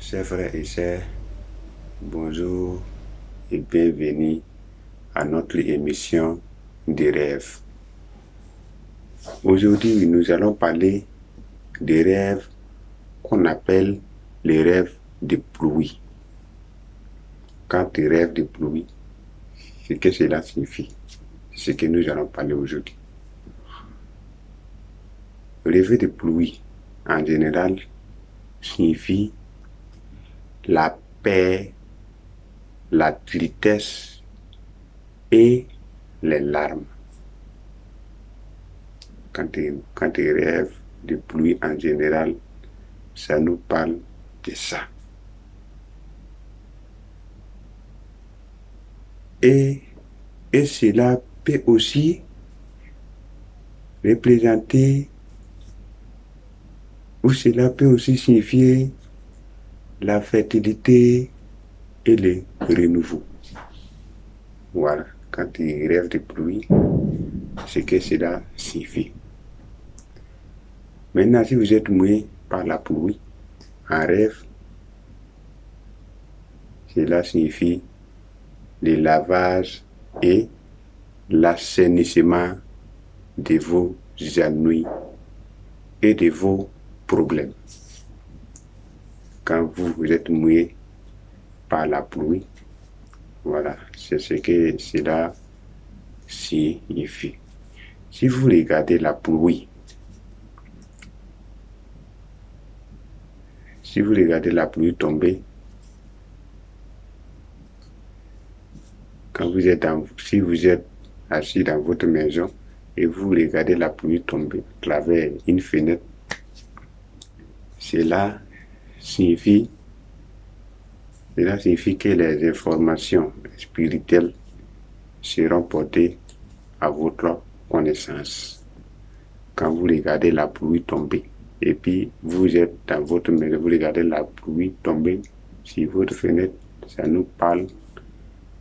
Chers frères et sœurs, bonjour et bienvenue à notre émission des rêves. Aujourd'hui, nous allons parler des rêves qu'on appelle les rêves de pluie. Quand tu rêves de pluie, ce que cela signifie, c'est ce que nous allons parler aujourd'hui. Rêver de pluie, en général, signifie la paix, la tristesse et les larmes. Quand tu rêves de pluie en général, ça nous parle de ça. Et cela peut aussi représenter, ou cela peut aussi signifier la fertilité et le renouveau. Voilà, quand tu rêves de pluie, c'est que cela signifie. Maintenant, si vous êtes mouillé par la pluie, en rêve, cela signifie le lavage et l'assainissement de vos ennuis et de vos problèmes. Quand vous êtes mouillé par la pluie, voilà, c'est ce que cela signifie. Si vous regardez la pluie, tomber, si vous êtes assis dans votre maison et vous regardez la pluie tomber à travers une fenêtre, cela signifie que les informations spirituelles seront portées à votre connaissance. Quand vous regardez la pluie tomber, et puis vous êtes dans votre maison, vous regardez la pluie tomber sur votre fenêtre, ça nous parle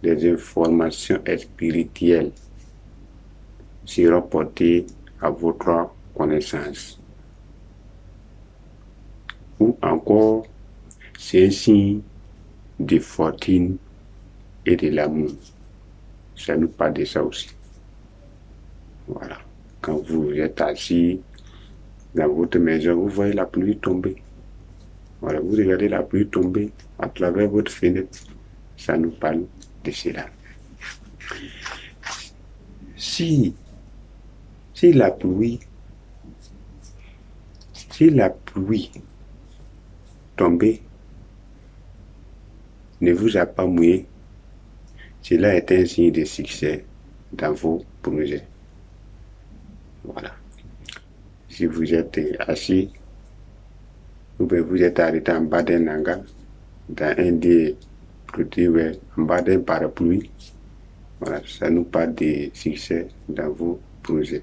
des informations spirituelles seront portées à votre connaissance. Ou encore, c'est un signe de fortune et de l'amour. Ça nous parle de ça aussi. Voilà. Quand vous êtes assis dans votre maison, vous voyez la pluie tomber. Voilà, vous regardez la pluie tomber à travers votre fenêtre. Ça nous parle de cela. Si la pluie tombée ne vous a pas mouillé, cela est un signe de succès dans vos projets. Voilà. Si vous êtes assis, ou bien vous êtes arrêté en bas d'un hangar, dans un des produits, en bas d'un parapluie, voilà, ça nous parle de succès dans vos projets.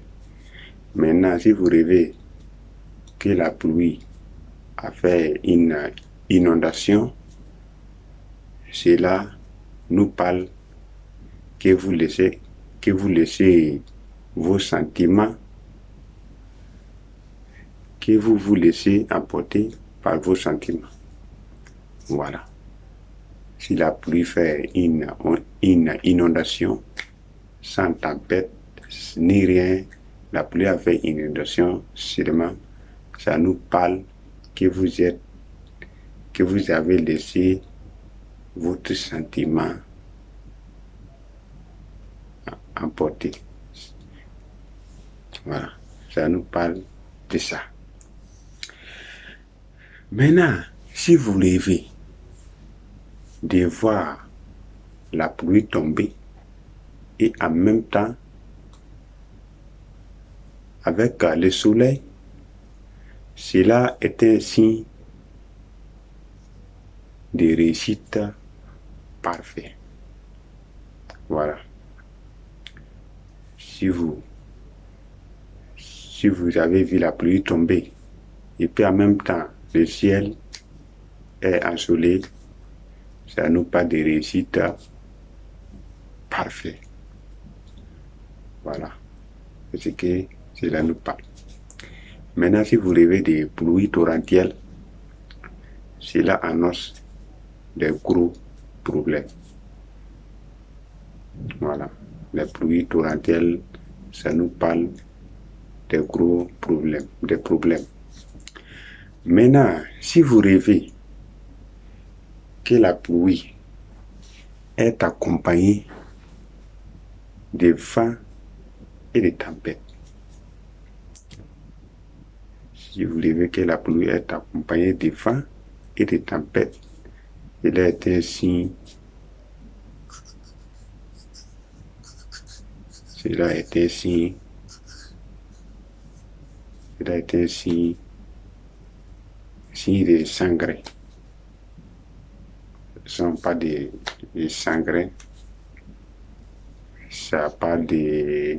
Maintenant, si vous rêvez que la pluie a fait une inondation, cela nous parle que vous laissez vos sentiments, que vous vous laissez emporter par vos sentiments. Voilà. Si la pluie fait une inondation, sans tempête, ni rien, la pluie a fait une inondation, seulement, ça nous parle que vous avez laissé votre sentiment emporter. Voilà, ça nous parle de ça. Maintenant, si vous rêvez de voir la pluie tomber et en même temps avec le soleil, cela est un signe de réussite parfait. Voilà. Si vous avez vu la pluie tomber et puis en même temps le ciel est ensoleillé, ça nous parle de réussite parfait. Voilà. C'est ce que cela nous parle. Maintenant, si vous rêvez de pluie torrentielle, cela annonce des gros problèmes. Voilà. Les pluies torrentielles, ça nous parle des gros problèmes, des problèmes. Maintenant, si vous rêvez que la pluie est accompagnée de vents et de tempêtes, si vous rêvez que la pluie est accompagnée de vents et de tempêtes, cela est un signe. Cela est un signe. Cela est un signe de sangré. Ce ne sont pas des sangrés. Ça parle de...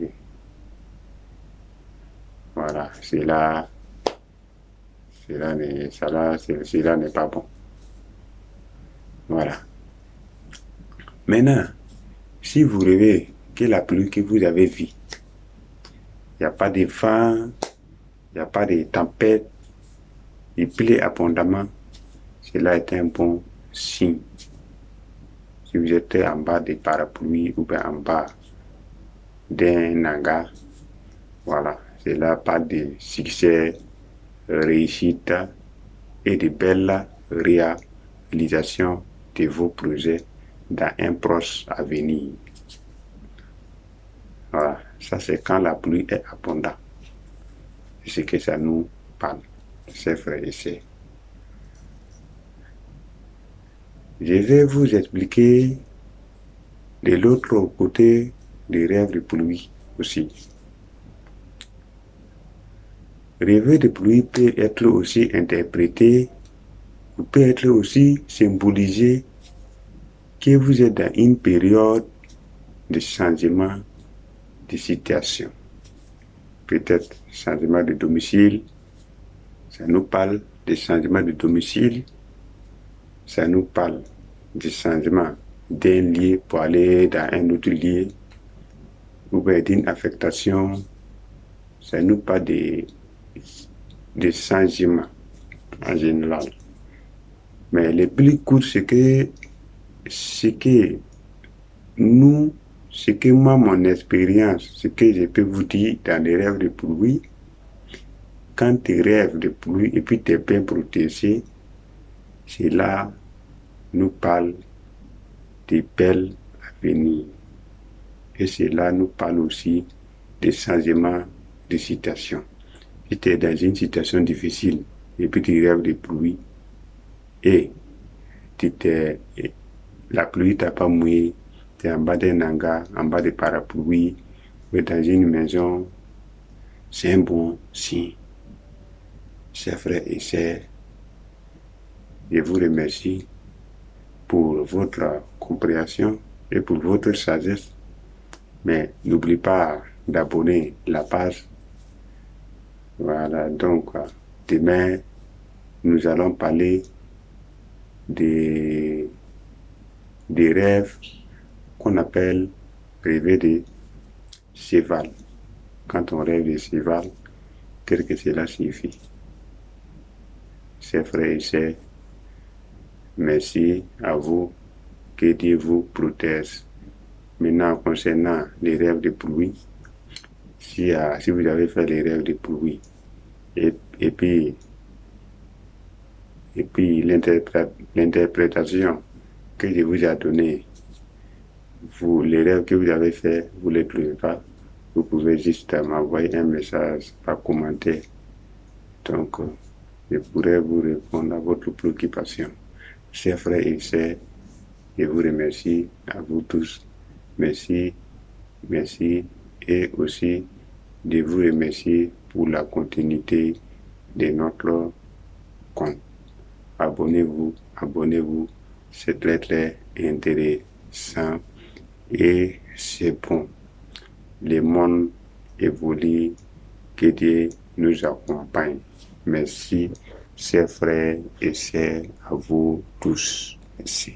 Voilà, cela n'est pas bon. Voilà. Maintenant, si vous rêvez que la pluie que vous avez vue, il n'y a pas de vent, il n'y a pas de tempête, il pleut abondamment, cela est un bon signe. Si vous êtes en bas des parapluies ou bien en bas d'un hangar, voilà, cela parle de succès, réussite et de belles réalisations de vos projets dans un proche avenir. Voilà, ça c'est quand la pluie est abondante. C'est ce que ça nous parle, c'est frères et sœurs. Je vais vous expliquer de l'autre côté des rêves de pluie aussi. Rêver de pluie peut être aussi interprété, ou peut être aussi symbolisé que vous êtes dans une période de changement de situation. Peut-être changement de domicile, ça nous parle de changement de domicile, ça nous parle du changement d'un lieu pour aller dans un autre lieu, ou bien d'une affectation, ça nous parle de changements en général. Mais le plus court, c'est que moi, mon expérience, ce que je peux vous dire dans les rêves de pluie, quand tu rêves de pluie et puis tu es bien protégé, cela nous parle de belles avenirs. Et cela nous parle aussi des changements de situation. Si tu es dans une situation difficile et puis tu rêves de pluie et la pluie t'a pas mouillé, tu es en bas d'un hangar, en bas des parapluies, ou dans une maison, c'est un bon signe. Chers frères et sœurs, je vous remercie pour votre compréhension et pour votre sagesse. Mais n'oublie pas d'abonner la page. Voilà, donc demain, nous allons parler des rêves qu'on appelle rêver de cheval. Quand on rêve de cheval, qu'est-ce que cela signifie? Chers frères et sœurs, merci à vous, que Dieu vous protège. Maintenant, concernant les rêves de pluie, si vous avez fait les rêves de pluie, et puis l'interprétation que je vous ai donnée, les rêves que vous avez fait, vous ne les trouvez pas, vous pouvez juste m'envoyer un message par commentaire. Donc, je pourrai vous répondre à votre préoccupation. Chers frères et sœurs, je vous remercie à vous tous. Merci, merci, et aussi de vous remercier pour la continuité de notre compte. Abonnez-vous, c'est très très intéressant et c'est bon. Le monde évolue, que Dieu nous accompagne. Merci, chers frères et sœurs, à vous tous. Merci.